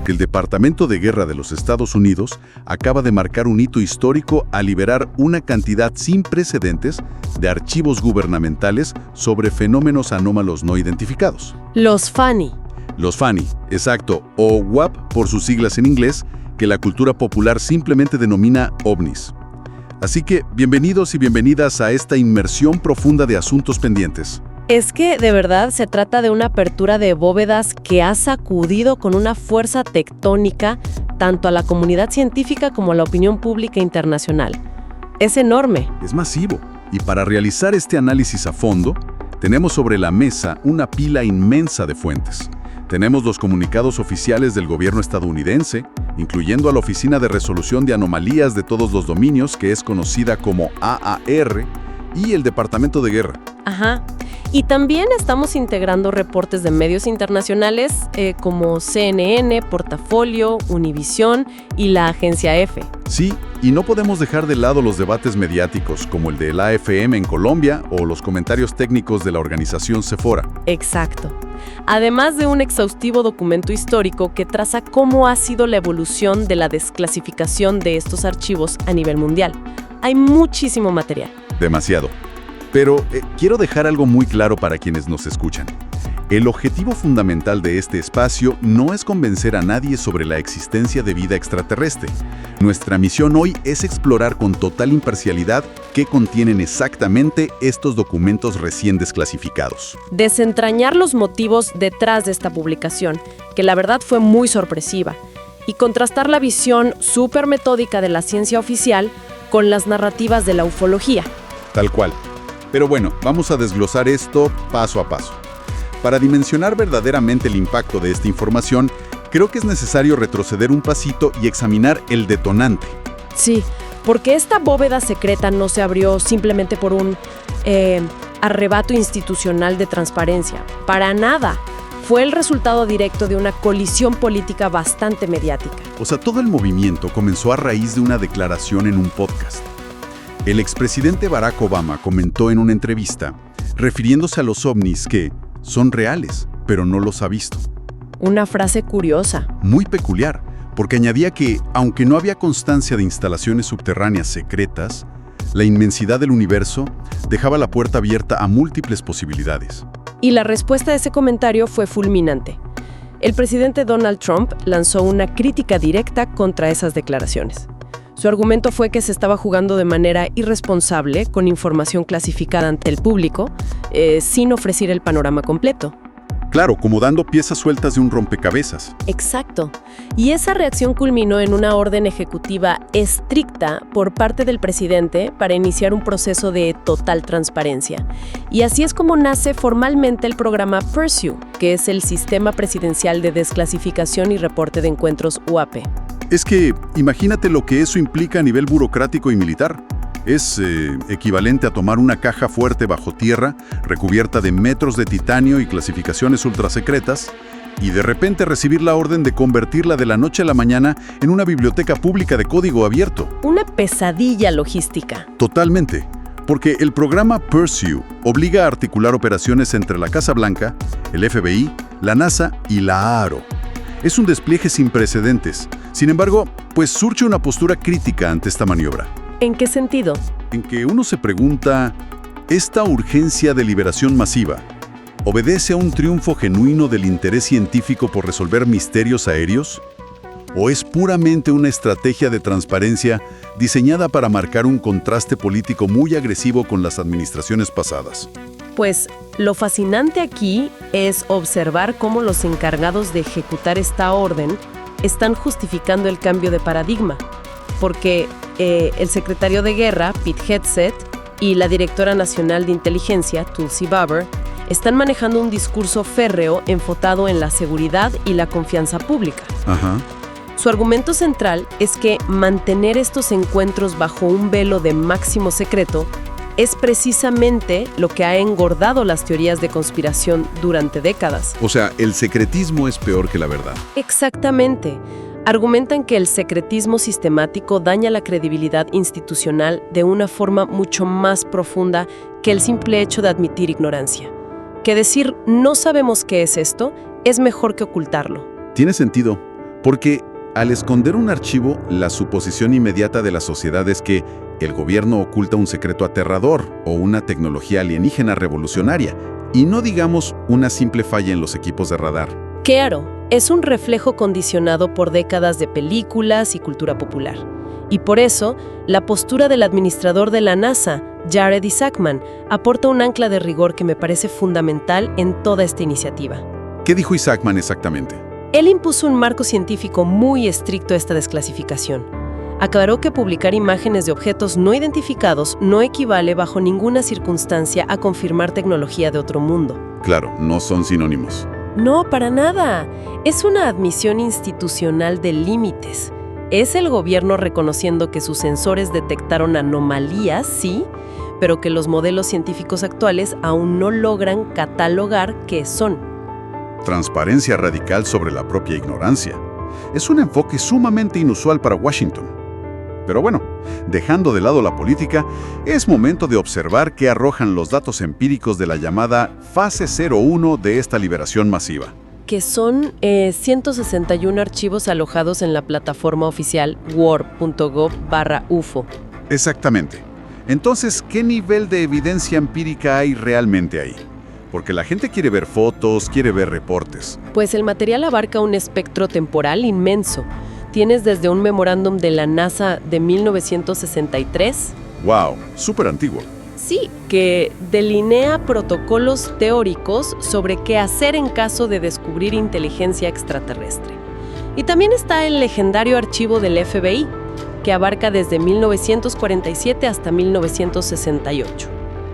que el Departamento de Guerra de los Estados Unidos acaba de marcar un hito histórico al liberar una cantidad sin precedentes de archivos gubernamentales sobre fenómenos anómalos no identificados. Los FANI. Los FANI, exacto, o WAP por sus siglas en inglés, que la cultura popular simplemente denomina ovnis. Así que, bienvenidos y bienvenidas a esta inmersión profunda de asuntos pendientes. Es que, de verdad, se trata de una apertura de bóvedas que ha sacudido con una fuerza tectónica tanto a la comunidad científica como a la opinión pública internacional. Es enorme. Es masivo. Y para realizar este análisis a fondo, tenemos sobre la mesa una pila inmensa de fuentes. Tenemos los comunicados oficiales del gobierno estadounidense, incluyendo a la Oficina de Resolución de Anomalías de Todos los Dominios, que es conocida como AAR, y el Departamento de Guerra. Ajá. Y también estamos integrando reportes de medios internacionales como CNN, Portafolio, Univisión y la Agencia EFE. Sí, y no podemos dejar de lado los debates mediáticos como el de la AFM en Colombia o los comentarios técnicos de la organización Sephora. Exacto. Además de un exhaustivo documento histórico que traza cómo ha sido la evolución de la desclasificación de estos archivos a nivel mundial. Hay muchísimo material. Demasiado. Pero quiero dejar algo muy claro para quienes nos escuchan. El objetivo fundamental de este espacio no es convencer a nadie sobre la existencia de vida extraterrestre. Nuestra misión hoy es explorar con total imparcialidad qué contienen exactamente estos documentos recién desclasificados. Desentrañar los motivos detrás de esta publicación, que la verdad fue muy sorpresiva, y contrastar la visión súper metódica de la ciencia oficial con las narrativas de la ufología. Tal cual. Pero bueno, vamos a desglosar esto paso a paso. Para dimensionar verdaderamente el impacto de esta información, creo que es necesario retroceder un pasito y examinar el detonante. Sí, porque esta bóveda secreta no se abrió simplemente por un arrebato institucional de transparencia. Para nada. Fue el resultado directo de una colisión política bastante mediática. O sea, todo el movimiento comenzó a raíz de una declaración en un podcast. El expresidente Barack Obama comentó en una entrevista, refiriéndose a los ovnis, que son reales, pero no los ha visto. Una frase curiosa. Muy peculiar, porque añadía que, aunque no había constancia de instalaciones subterráneas secretas, la inmensidad del universo dejaba la puerta abierta a múltiples posibilidades. Y la respuesta a ese comentario fue fulminante. El presidente Donald Trump lanzó una crítica directa contra esas declaraciones. Su argumento fue que se estaba jugando de manera irresponsable con información clasificada ante el público, sin ofrecer el panorama completo. Claro, como dando piezas sueltas de un rompecabezas. Exacto. Y esa reacción culminó en una orden ejecutiva estricta por parte del presidente para iniciar un proceso de total transparencia. Y así es como nace formalmente el programa PURSUE, que es el Sistema Presidencial de Desclasificación y Reporte de Encuentros UAP. Es que imagínate lo que eso implica a nivel burocrático y militar. Es equivalente a tomar una caja fuerte bajo tierra, recubierta de metros de titanio y clasificaciones ultrasecretas, y de repente recibir la orden de convertirla de la noche a la mañana en una biblioteca pública de código abierto. Una pesadilla logística. Totalmente, porque el programa PURSUE obliga a articular operaciones entre la Casa Blanca, el FBI, la NASA y la AARO. Es un despliegue sin precedentes. Sin embargo, pues surge una postura crítica ante esta maniobra. ¿En qué sentido? En que uno se pregunta, ¿esta urgencia de liberación masiva obedece a un triunfo genuino del interés científico por resolver misterios aéreos? ¿O es puramente una estrategia de transparencia diseñada para marcar un contraste político muy agresivo con las administraciones pasadas? Pues lo fascinante aquí es observar cómo los encargados de ejecutar esta orden están justificando el cambio de paradigma, porque el secretario de Guerra, Pete Hegseth, y la directora nacional de inteligencia, Tulsi Gabbard, están manejando un discurso férreo enfocado en la seguridad y la confianza pública. Ajá. Su argumento central es que mantener estos encuentros bajo un velo de máximo secreto es precisamente lo que ha engordado las teorías de conspiración durante décadas. O sea, el secretismo es peor que la verdad. Exactamente. Argumentan que el secretismo sistemático daña la credibilidad institucional de una forma mucho más profunda que el simple hecho de admitir ignorancia. Que decir no sabemos qué es esto es mejor que ocultarlo. Tiene sentido, Porque al esconder un archivo, la suposición inmediata de la sociedad es que el gobierno oculta un secreto aterrador o una tecnología alienígena revolucionaria, y no digamos una simple falla en los equipos de radar. Claro, es un reflejo condicionado por décadas de películas y cultura popular. Y por eso, la postura del administrador de la NASA, Jared Isaacman, aporta un ancla de rigor que me parece fundamental en toda esta iniciativa. ¿Qué dijo Isaacman exactamente? Él impuso un marco científico muy estricto a esta desclasificación. Aclaró que publicar imágenes de objetos no identificados no equivale bajo ninguna circunstancia a confirmar tecnología de otro mundo. Claro, no son sinónimos. No, para nada. Es una admisión institucional de límites. Es el gobierno reconociendo que sus sensores detectaron anomalías, sí, pero que los modelos científicos actuales aún no logran catalogar qué son. Transparencia radical sobre la propia ignorancia. Es un enfoque sumamente inusual para Washington. Pero bueno, dejando de lado la política, es momento de observar qué arrojan los datos empíricos de la llamada fase 01 de esta liberación masiva. Que son 161 archivos alojados en la plataforma oficial war.gov/UFO. Exactamente. Entonces, ¿qué nivel de evidencia empírica hay realmente ahí? Porque la gente quiere ver fotos, quiere ver reportes. Pues el material abarca un espectro temporal inmenso. Tienes desde un memorándum de la NASA de 1963. ¡Wow! Súper antiguo. Sí, que delinea protocolos teóricos sobre qué hacer en caso de descubrir inteligencia extraterrestre. Y también está el legendario archivo del FBI, que abarca desde 1947 hasta 1968.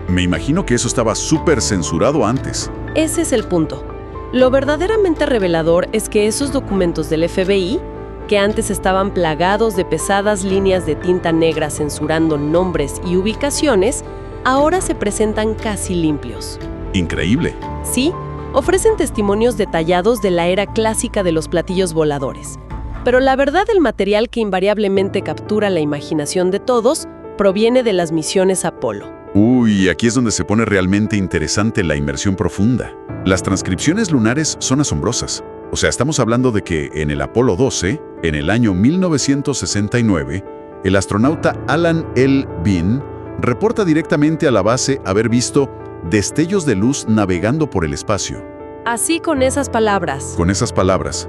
Me imagino que eso estaba súper censurado antes. Ese es el punto. Lo verdaderamente revelador es que esos documentos del FBI, que antes estaban plagados de pesadas líneas de tinta negra censurando nombres y ubicaciones, ahora se presentan casi limpios. Increíble. Sí, ofrecen testimonios detallados de la era clásica de los platillos voladores. Pero la verdad del material que invariablemente captura la imaginación de todos proviene de las misiones Apolo. Uy, aquí es donde se pone realmente interesante la inmersión profunda. Las transcripciones lunares son asombrosas. O sea, estamos hablando de que en el Apolo 12, en el año 1969, el astronauta Alan L. Bean reporta directamente a la base haber visto destellos de luz navegando por el espacio. Así con esas palabras. Con esas palabras.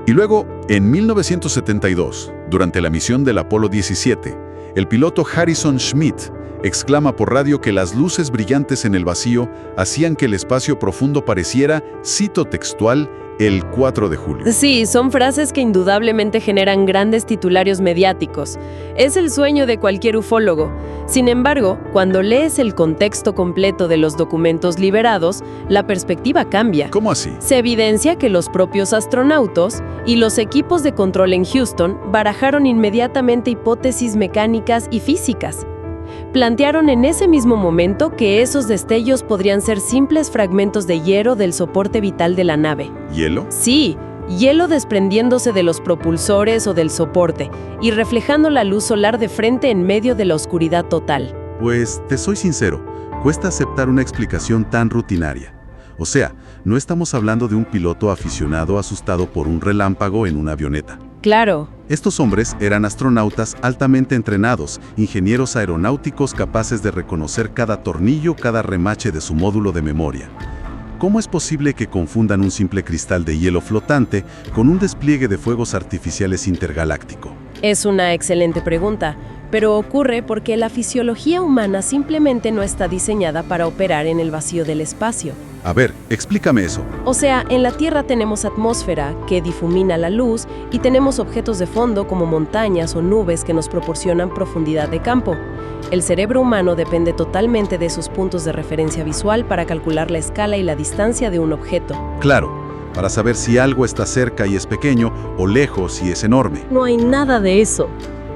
Y luego, en 1972, durante la misión del Apolo 17, el piloto Harrison Schmitt exclama por radio que las luces brillantes en el vacío hacían que el espacio profundo pareciera, cito textual, el 4 de julio. Sí, son frases que indudablemente generan grandes titularios mediáticos. Es el sueño de cualquier ufólogo. Sin embargo, cuando lees el contexto completo de los documentos liberados, la perspectiva cambia. ¿Cómo así? Se evidencia que los propios astronautas y los equipos de control en Houston barajaron inmediatamente hipótesis mecánicas y físicas. Plantearon en ese mismo momento que esos destellos podrían ser simples fragmentos de hierro del soporte vital de la nave. ¿Hielo? Sí, hielo desprendiéndose de los propulsores o del soporte y reflejando la luz solar de frente en medio de la oscuridad total. Pues, te soy sincero, cuesta aceptar una explicación tan rutinaria. O sea, no estamos hablando de un piloto aficionado asustado por un relámpago en una avioneta. Claro. Estos hombres eran astronautas altamente entrenados, ingenieros aeronáuticos capaces de reconocer cada tornillo, cada remache de su módulo de memoria. ¿Cómo es posible que confundan un simple cristal de hielo flotante con un despliegue de fuegos artificiales intergaláctico? Es una excelente pregunta, pero ocurre porque la fisiología humana simplemente no está diseñada para operar en el vacío del espacio. A ver, explícame eso. O sea, en la Tierra tenemos atmósfera que difumina la luz y tenemos objetos de fondo como montañas o nubes que nos proporcionan profundidad de campo. El cerebro humano depende totalmente de esos puntos de referencia visual para calcular la escala y la distancia de un objeto. Claro, para saber si algo está cerca y es pequeño o lejos y es enorme. No hay nada de eso.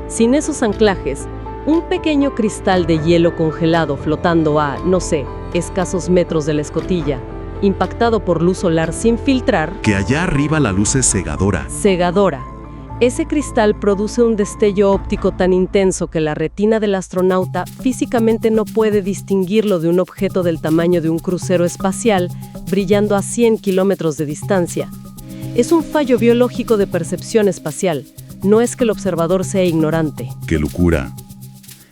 Sin esos anclajes, un pequeño cristal de hielo congelado flotando a, no sé, escasos metros de la escotilla, impactado por luz solar sin filtrar. Que allá arriba la luz es cegadora. Cegadora. Ese cristal produce un destello óptico tan intenso que la retina del astronauta físicamente no puede distinguirlo de un objeto del tamaño de un crucero espacial brillando a 100 kilómetros de distancia. Es un fallo biológico de percepción espacial. No es que el observador sea ignorante. ¡Qué locura!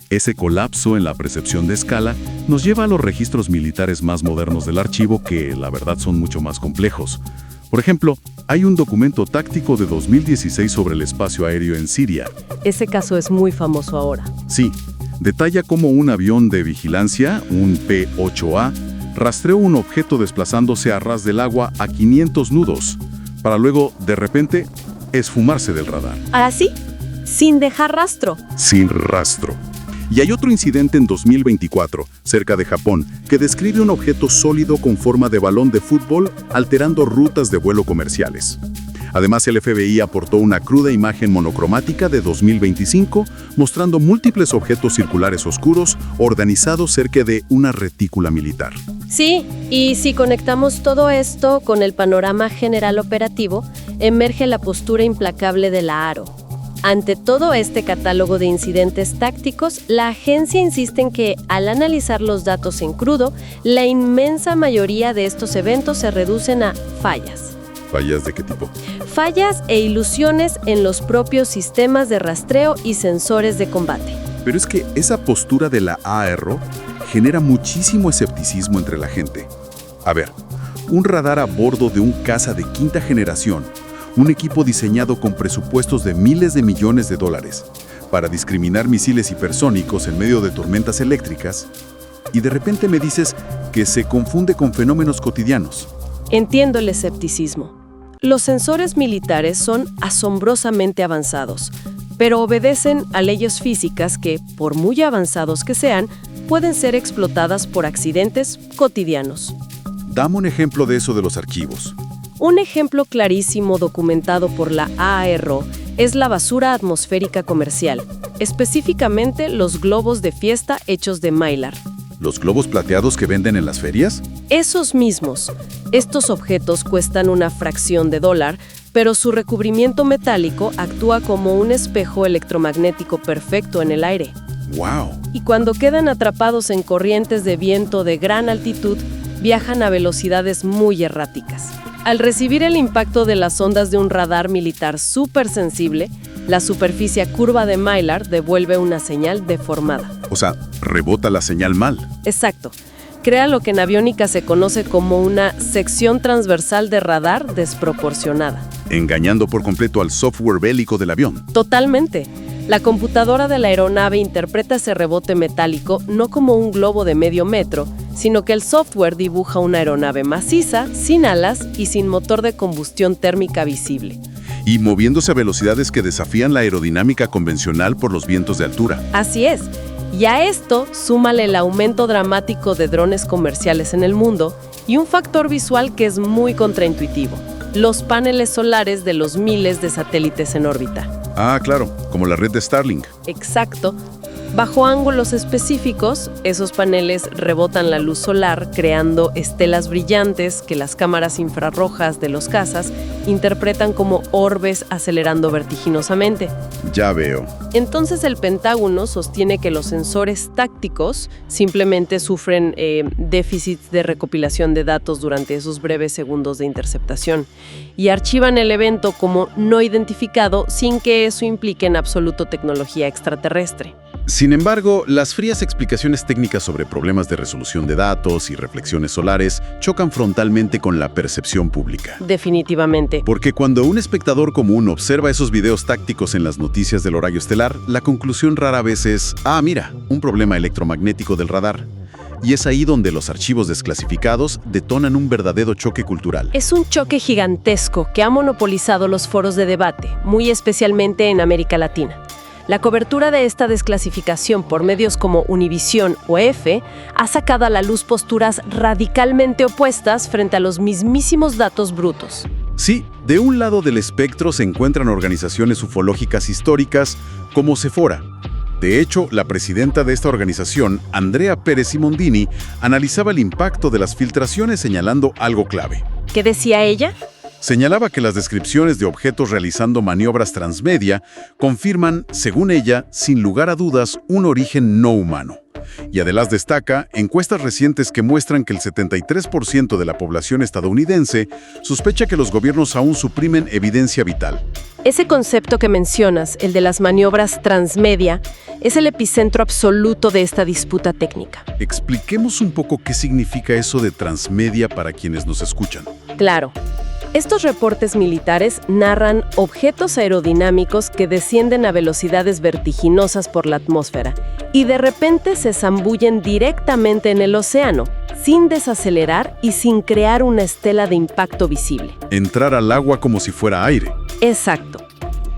Ese colapso en la percepción de escala nos lleva a los registros militares más modernos del archivo que, la verdad, son mucho más complejos. Por ejemplo, hay un documento táctico de 2016 sobre el espacio aéreo en Siria. Ese caso es muy famoso ahora. Sí, detalla cómo un avión de vigilancia, un P-8A, rastreó un objeto desplazándose a ras del agua a 500 nudos, para luego, de repente, esfumarse del radar. ¿Así? Sin dejar rastro. Sin rastro. Y hay otro incidente en 2024, cerca de Japón, que describe un objeto sólido con forma de balón de fútbol alterando rutas de vuelo comerciales. Además, el FBI aportó una cruda imagen monocromática de 2025, mostrando múltiples objetos circulares oscuros organizados cerca de una retícula militar. Sí, y si conectamos todo esto con el panorama general operativo, emerge la postura implacable de la AARO. Ante todo este catálogo de incidentes tácticos, la agencia insiste en que, al analizar los datos en crudo, la inmensa mayoría de estos eventos se reducen a fallas. ¿Fallas de qué tipo? Fallas e ilusiones en los propios sistemas de rastreo y sensores de combate. Pero es que esa postura de la AARO genera muchísimo escepticismo entre la gente. A ver, un radar a bordo de un caza de quinta generación, un equipo diseñado con presupuestos de miles de millones de dólares para discriminar misiles hipersónicos en medio de tormentas eléctricas, y de repente me dices que se confunde con fenómenos cotidianos. Entiendo el escepticismo. Los sensores militares son asombrosamente avanzados, pero obedecen a leyes físicas que, por muy avanzados que sean, pueden ser explotadas por accidentes cotidianos. Dame un ejemplo de eso de los archivos. Un ejemplo clarísimo documentado por la AARO es la basura atmosférica comercial, específicamente los globos de fiesta hechos de Mylar. ¿Los globos plateados que venden en las ferias? Esos mismos. Estos objetos cuestan una fracción de dólar, pero su recubrimiento metálico actúa como un espejo electromagnético perfecto en el aire. ¡Wow! Y cuando quedan atrapados en corrientes de viento de gran altitud, viajan a velocidades muy erráticas. Al recibir el impacto de las ondas de un radar militar súper sensible, la superficie curva de Mylar devuelve una señal deformada. O sea, rebota la señal mal. Exacto. Crea lo que en aviónica se conoce como una sección transversal de radar desproporcionada. Engañando por completo al software bélico del avión. Totalmente. La computadora de la aeronave interpreta ese rebote metálico no como un globo de medio metro, sino que el software dibuja una aeronave maciza, sin alas y sin motor de combustión térmica visible. Y moviéndose a velocidades que desafían la aerodinámica convencional por los vientos de altura. Así es. Y a esto súmale el aumento dramático de drones comerciales en el mundo y un factor visual que es muy contraintuitivo: los paneles solares de los miles de satélites en órbita. Ah, claro, como la red de Starlink. Exacto. Bajo ángulos específicos, esos paneles rebotan la luz solar, creando estelas brillantes que las cámaras infrarrojas de los cazas interpretan como orbes acelerando vertiginosamente. Ya veo. Entonces el Pentágono sostiene que los sensores tácticos simplemente sufren déficits de recopilación de datos durante esos breves segundos de interceptación y archivan el evento como no identificado sin que eso implique en absoluto tecnología extraterrestre. Sin embargo, las frías explicaciones técnicas sobre problemas de resolución de datos y reflexiones solares chocan frontalmente con la percepción pública. Definitivamente. Porque cuando un espectador común observa esos videos tácticos en las noticias del horario estelar, la conclusión rara vez es: mira, un problema electromagnético del radar. Y es ahí donde los archivos desclasificados detonan un verdadero choque cultural. Es un choque gigantesco que ha monopolizado los foros de debate, muy especialmente en América Latina. La cobertura de esta desclasificación por medios como Univisión o EFE ha sacado a la luz posturas radicalmente opuestas frente a los mismísimos datos brutos. Sí, de un lado del espectro se encuentran organizaciones ufológicas históricas como Sephora. De hecho, la presidenta de esta organización, Andrea Pérez Simondini, analizaba el impacto de las filtraciones señalando algo clave. ¿Qué decía ella? Señalaba que las descripciones de objetos realizando maniobras transmedia confirman, según ella, sin lugar a dudas, un origen no humano. Y además destaca encuestas recientes que muestran que el 73% de la población estadounidense sospecha que los gobiernos aún suprimen evidencia vital. Ese concepto que mencionas, el de las maniobras transmedia, es el epicentro absoluto de esta disputa técnica. Expliquemos un poco qué significa eso de transmedia para quienes nos escuchan. Claro. Estos reportes militares narran objetos aerodinámicos que descienden a velocidades vertiginosas por la atmósfera y de repente se zambullen directamente en el océano, sin desacelerar y sin crear una estela de impacto visible. Entrar al agua como si fuera aire. Exacto.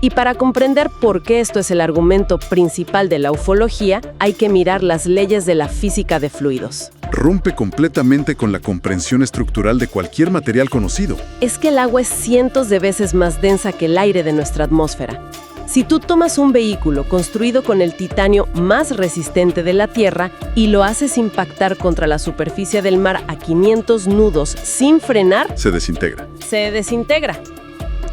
Y para comprender por qué esto es el argumento principal de la ufología, hay que mirar las leyes de la física de fluidos. Rompe completamente con la comprensión estructural de cualquier material conocido. Es que el agua es cientos de veces más densa que el aire de nuestra atmósfera. Si tú tomas un vehículo construido con el titanio más resistente de la Tierra y lo haces impactar contra la superficie del mar a 500 nudos sin frenar, Se desintegra. se desintegra.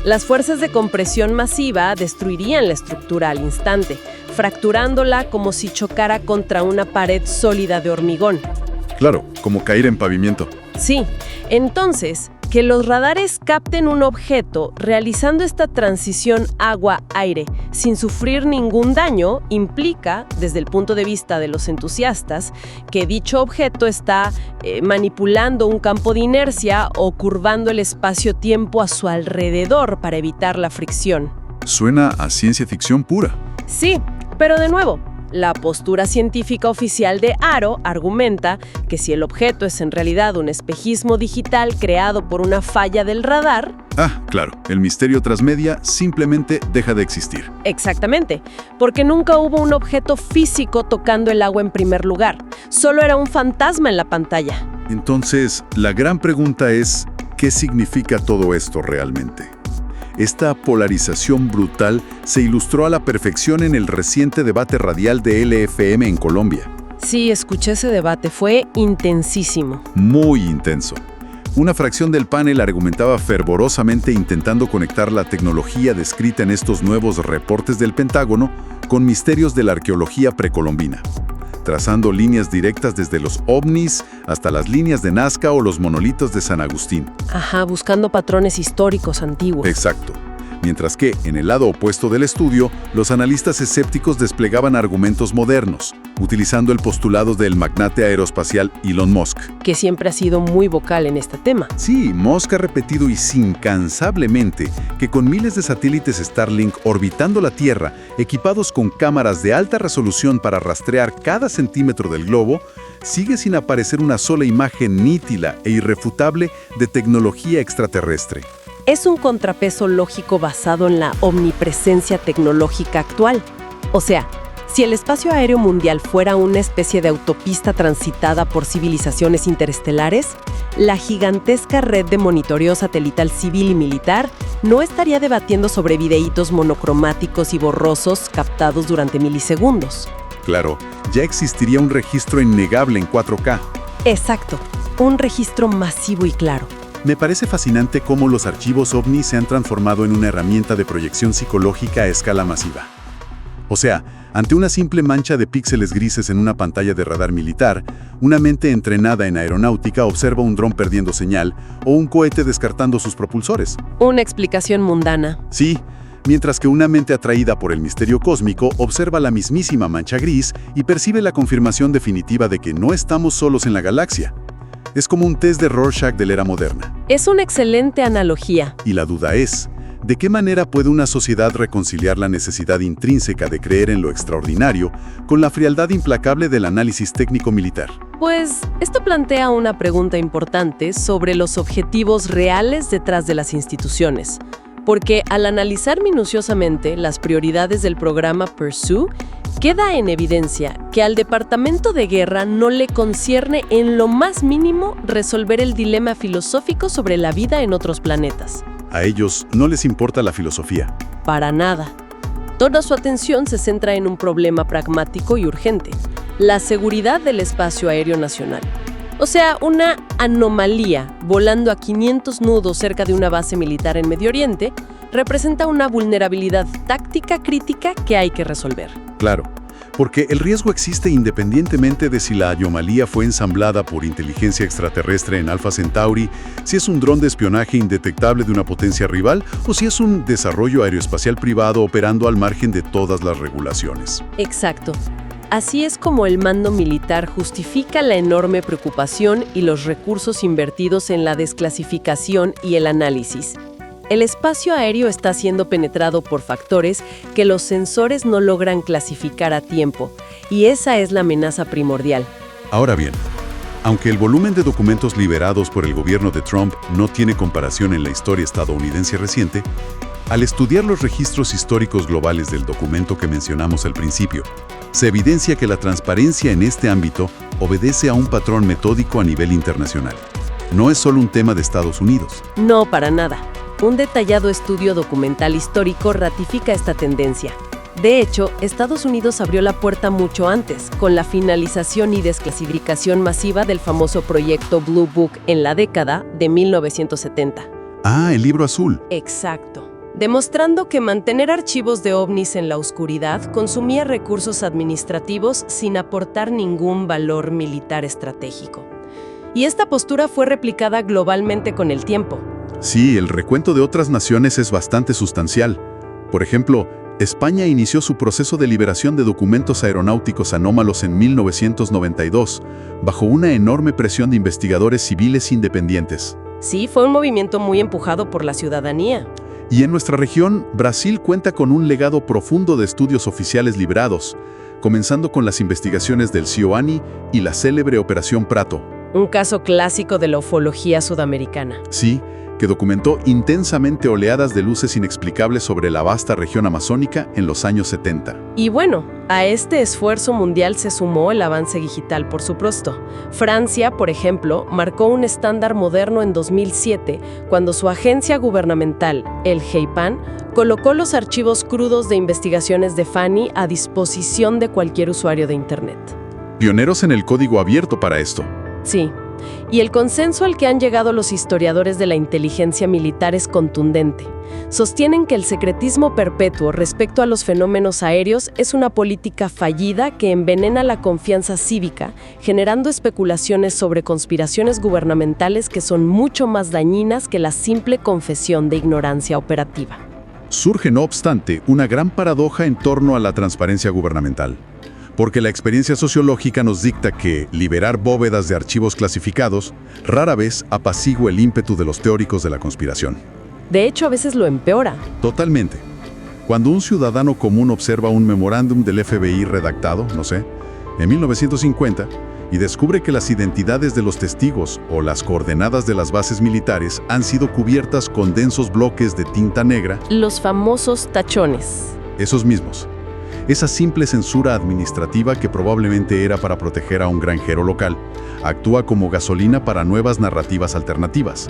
Las fuerzas de compresión masiva destruirían la estructura al instante, fracturándola como si chocara contra una pared sólida de hormigón. Claro, como caer en pavimento. Sí, entonces, que los radares capten un objeto realizando esta transición agua-aire sin sufrir ningún daño implica, desde el punto de vista de los entusiastas, que dicho objeto está manipulando un campo de inercia o curvando el espacio-tiempo a su alrededor para evitar la fricción. Suena a ciencia ficción pura. Sí, pero de nuevo, la postura científica oficial de AARO argumenta que si el objeto es en realidad un espejismo digital creado por una falla del radar... Claro, el misterio transmedia simplemente deja de existir. Exactamente, porque nunca hubo un objeto físico tocando el agua en primer lugar. Solo era un fantasma en la pantalla. Entonces, la gran pregunta es, ¿qué significa todo esto realmente? Esta polarización brutal se ilustró a la perfección en el reciente debate radial de LFM en Colombia. Sí, escuché ese debate, fue intensísimo. Muy intenso. Una fracción del panel argumentaba fervorosamente intentando conectar la tecnología descrita en estos nuevos reportes del Pentágono con misterios de la arqueología precolombina, trazando líneas directas desde los ovnis hasta las líneas de Nazca o los monolitos de San Agustín. Ajá, buscando patrones históricos antiguos. Exacto. Mientras que, en el lado opuesto del estudio, los analistas escépticos desplegaban argumentos modernos, utilizando el postulado del magnate aeroespacial Elon Musk. Que siempre ha sido muy vocal en este tema. Sí, Musk ha repetido incansablemente que con miles de satélites Starlink orbitando la Tierra, equipados con cámaras de alta resolución para rastrear cada centímetro del globo, sigue sin aparecer una sola imagen nítida e irrefutable de tecnología extraterrestre. Es un contrapeso lógico basado en la omnipresencia tecnológica actual. O sea, si el espacio aéreo mundial fuera una especie de autopista transitada por civilizaciones interestelares, la gigantesca red de monitoreo satelital civil y militar no estaría debatiendo sobre videitos monocromáticos y borrosos captados durante milisegundos. Claro, ya existiría un registro innegable en 4K. Exacto, un registro masivo y claro. Me parece fascinante cómo los archivos OVNI se han transformado en una herramienta de proyección psicológica a escala masiva. O sea, ante una simple mancha de píxeles grises en una pantalla de radar militar, una mente entrenada en aeronáutica observa un dron perdiendo señal o un cohete descartando sus propulsores. Una explicación mundana. Sí, mientras que una mente atraída por el misterio cósmico observa la mismísima mancha gris y percibe la confirmación definitiva de que no estamos solos en la galaxia. Es como un test de Rorschach de la era moderna. Es una excelente analogía. Y la duda es, ¿de qué manera puede una sociedad reconciliar la necesidad intrínseca de creer en lo extraordinario con la frialdad implacable del análisis técnico-militar? Pues esto plantea una pregunta importante sobre los objetivos reales detrás de las instituciones. Porque al analizar minuciosamente las prioridades del programa Pursue, queda en evidencia que al Departamento de Guerra no le concierne en lo más mínimo resolver el dilema filosófico sobre la vida en otros planetas. A ellos no les importa la filosofía. Para nada. Toda su atención se centra en un problema pragmático y urgente, la seguridad del espacio aéreo nacional. O sea, una anomalía volando a 500 nudos cerca de una base militar en Medio Oriente representa una vulnerabilidad táctica crítica que hay que resolver. Claro, Porque el riesgo existe independientemente de si la anomalía fue ensamblada por inteligencia extraterrestre en Alpha Centauri, si es un dron de espionaje indetectable de una potencia rival o si es un desarrollo aeroespacial privado operando al margen de todas las regulaciones. Exacto. Así es como el mando militar justifica la enorme preocupación y los recursos invertidos en la desclasificación y el análisis. El espacio aéreo está siendo penetrado por factores que los sensores no logran clasificar a tiempo, y esa es la amenaza primordial. Ahora bien, aunque el volumen de documentos liberados por el gobierno de Trump no tiene comparación en la historia estadounidense reciente, al estudiar los registros históricos globales del documento que mencionamos al principio, se evidencia que la transparencia en este ámbito obedece a un patrón metódico a nivel internacional. No es solo un tema de Estados Unidos. No, para nada. Un detallado estudio documental histórico ratifica esta tendencia. De hecho, Estados Unidos abrió la puerta mucho antes, con la finalización y desclasificación masiva del famoso proyecto Blue Book en la década de 1970. Ah, el libro azul. Exacto. Demostrando que mantener archivos de ovnis en la oscuridad consumía recursos administrativos sin aportar ningún valor militar estratégico. Y esta postura fue replicada globalmente con el tiempo. Sí, el recuento de otras naciones es bastante sustancial. Por ejemplo, España inició su proceso de liberación de documentos aeronáuticos anómalos en 1992, bajo una enorme presión de investigadores civiles independientes. Sí, fue un movimiento muy empujado por la ciudadanía. Y en nuestra región, Brasil cuenta con un legado profundo de estudios oficiales librados, comenzando con las investigaciones del Cioani y la célebre Operación Prato. Un caso clásico de la ufología sudamericana. Sí, que documentó intensamente oleadas de luces inexplicables sobre la vasta región amazónica en los años 70. Y bueno, a este esfuerzo mundial se sumó el avance digital, por supuesto. Francia, por ejemplo, marcó un estándar moderno en 2007, cuando su agencia gubernamental, el GEIPAN, colocó los archivos crudos de investigaciones de Fanny a disposición de cualquier usuario de Internet. Pioneros en el código abierto para esto. Sí. Y el consenso al que han llegado los historiadores de la inteligencia militar es contundente. Sostienen que el secretismo perpetuo respecto a los fenómenos aéreos es una política fallida que envenena la confianza cívica, generando especulaciones sobre conspiraciones gubernamentales que son mucho más dañinas que la simple confesión de ignorancia operativa. Surge, no obstante, una gran paradoja en torno a la transparencia gubernamental. Porque la experiencia sociológica nos dicta que liberar bóvedas de archivos clasificados rara vez apacigua el ímpetu de los teóricos de la conspiración. De hecho, a veces lo empeora. Totalmente. Cuando un ciudadano común observa un memorándum del FBI redactado, en 1950, y descubre que las identidades de los testigos o las coordenadas de las bases militares han sido cubiertas con densos bloques de tinta negra, los famosos tachones. Esos mismos. Esa simple censura administrativa que probablemente era para proteger a un granjero local, actúa como gasolina para nuevas narrativas alternativas.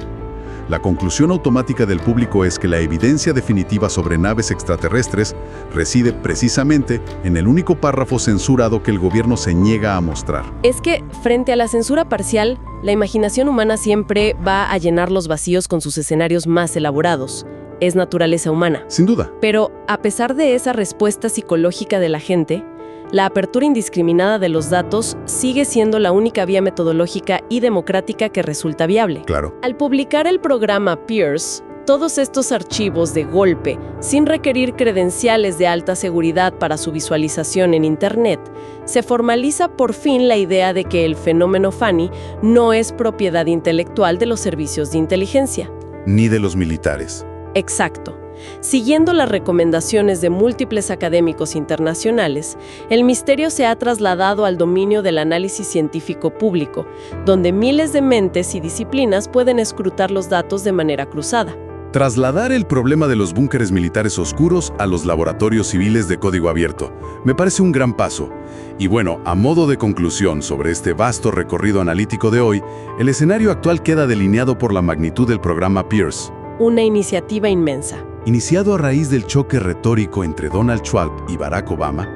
La conclusión automática del público es que la evidencia definitiva sobre naves extraterrestres reside precisamente en el único párrafo censurado que el gobierno se niega a mostrar. Es que, frente a la censura parcial, la imaginación humana siempre va a llenar los vacíos con sus escenarios más elaborados. Es naturaleza humana. Sin duda. Pero, a pesar de esa respuesta psicológica de la gente, la apertura indiscriminada de los datos sigue siendo la única vía metodológica y democrática que resulta viable. Claro. Al publicar el programa Pierce, todos estos archivos de golpe, sin requerir credenciales de alta seguridad para su visualización en Internet, se formaliza por fin la idea de que el fenómeno Fanny no es propiedad intelectual de los servicios de inteligencia. Ni de los militares. Exacto. Siguiendo las recomendaciones de múltiples académicos internacionales, el misterio se ha trasladado al dominio del análisis científico público, donde miles de mentes y disciplinas pueden escrutar los datos de manera cruzada. Trasladar el problema de los búnkeres militares oscuros a los laboratorios civiles de código abierto me parece un gran paso. Y bueno, a modo de conclusión sobre este vasto recorrido analítico de hoy, el escenario actual queda delineado por la magnitud del programa Pierce. Una iniciativa inmensa. Iniciado a raíz del choque retórico entre Donald Trump y Barack Obama,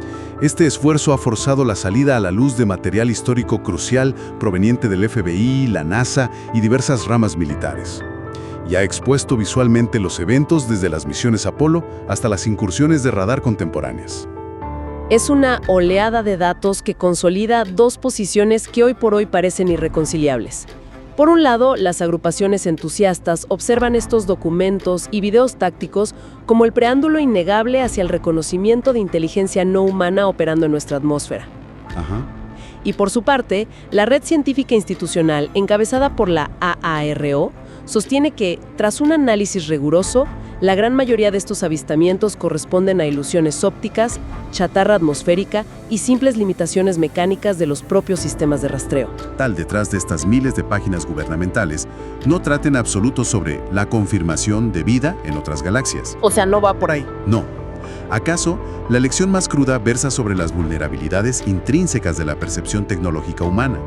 este esfuerzo ha forzado la salida a la luz de material histórico crucial proveniente del FBI, la NASA y diversas ramas militares. Y ha expuesto visualmente los eventos desde las misiones Apolo hasta las incursiones de radar contemporáneas. Es una oleada de datos que consolida dos posiciones que hoy por hoy parecen irreconciliables. Por un lado, las agrupaciones entusiastas observan estos documentos y videos tácticos como el preámbulo innegable hacia el reconocimiento de inteligencia no humana operando en nuestra atmósfera. Ajá. Y por su parte, la red científica institucional, encabezada por la AARO, sostiene que, tras un análisis riguroso, la gran mayoría de estos avistamientos corresponden a ilusiones ópticas, chatarra atmosférica y simples limitaciones mecánicas de los propios sistemas de rastreo. Tal detrás de estas miles de páginas gubernamentales, no traten absoluto sobre la confirmación de vida en otras galaxias. O sea, no va por ahí. No. ¿Acaso la lección más cruda versa sobre las vulnerabilidades intrínsecas de la percepción tecnológica humana?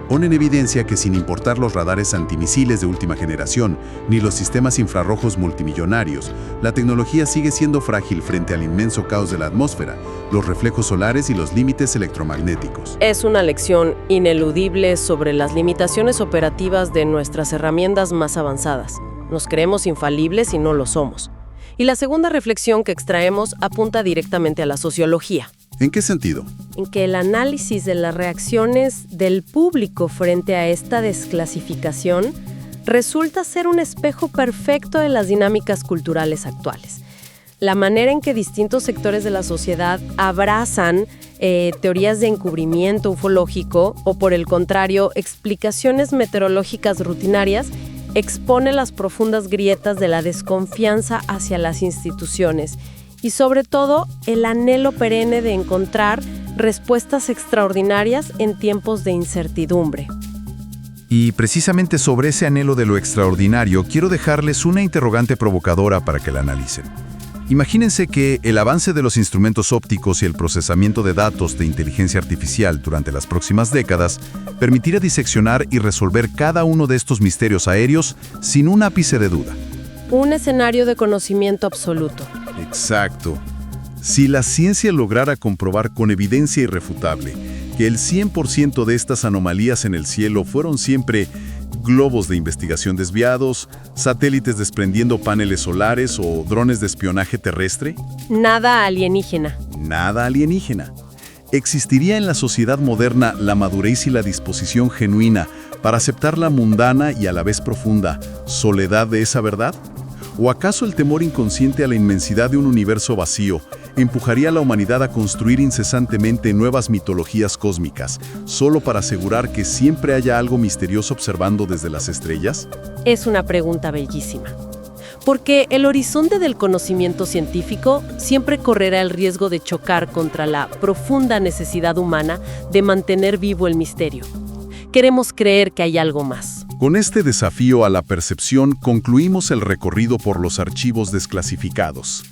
Pone en evidencia que sin importar los radares antimisiles de última generación, ni los sistemas infrarrojos multimillonarios, la tecnología sigue siendo frágil frente al inmenso caos de la atmósfera, los reflejos solares y los límites electromagnéticos. Es una lección ineludible sobre las limitaciones operativas de nuestras herramientas más avanzadas. Nos creemos infalibles y no lo somos. Y la segunda reflexión que extraemos apunta directamente a la sociología. ¿En qué sentido? En que el análisis de las reacciones del público frente a esta desclasificación resulta ser un espejo perfecto de las dinámicas culturales actuales. La manera en que distintos sectores de la sociedad abrazan teorías de encubrimiento ufológico o, por el contrario, explicaciones meteorológicas rutinarias expone las profundas grietas de la desconfianza hacia las instituciones y, sobre todo, el anhelo perenne de encontrar respuestas extraordinarias en tiempos de incertidumbre. Y precisamente sobre ese anhelo de lo extraordinario, quiero dejarles una interrogante provocadora para que la analicen. Imagínense que el avance de los instrumentos ópticos y el procesamiento de datos de inteligencia artificial durante las próximas décadas permitiera diseccionar y resolver cada uno de estos misterios aéreos sin un ápice de duda. Un escenario de conocimiento absoluto. Exacto. Si la ciencia lograra comprobar con evidencia irrefutable que el 100% de estas anomalías en el cielo fueron siempre globos de investigación desviados, satélites desprendiendo paneles solares o drones de espionaje terrestre. Nada alienígena. Nada alienígena. ¿Existiría en la sociedad moderna la madurez y la disposición genuina para aceptar la mundana y a la vez profunda soledad de esa verdad? ¿O acaso el temor inconsciente a la inmensidad de un universo vacío empujaría a la humanidad a construir incesantemente nuevas mitologías cósmicas, solo para asegurar que siempre haya algo misterioso observando desde las estrellas? Es una pregunta bellísima. Porque el horizonte del conocimiento científico siempre correrá el riesgo de chocar contra la profunda necesidad humana de mantener vivo el misterio. Queremos creer que hay algo más. Con este desafío a la percepción concluimos el recorrido por los archivos desclasificados.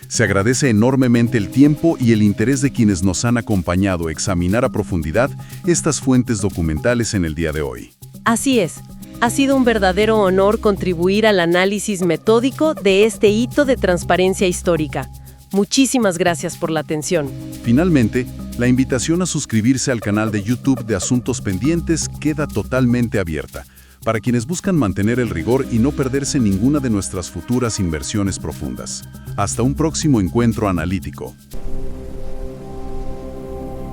Se agradece enormemente el tiempo y el interés de quienes nos han acompañado a examinar a profundidad estas fuentes documentales en el día de hoy. Así es. Ha sido un verdadero honor contribuir al análisis metódico de este hito de transparencia histórica. Muchísimas gracias por la atención. Finalmente, la invitación a suscribirse al canal de YouTube de Asuntos Pendientes queda totalmente abierta, para quienes buscan mantener el rigor y no perderse ninguna de nuestras futuras inversiones profundas. Hasta un próximo encuentro analítico.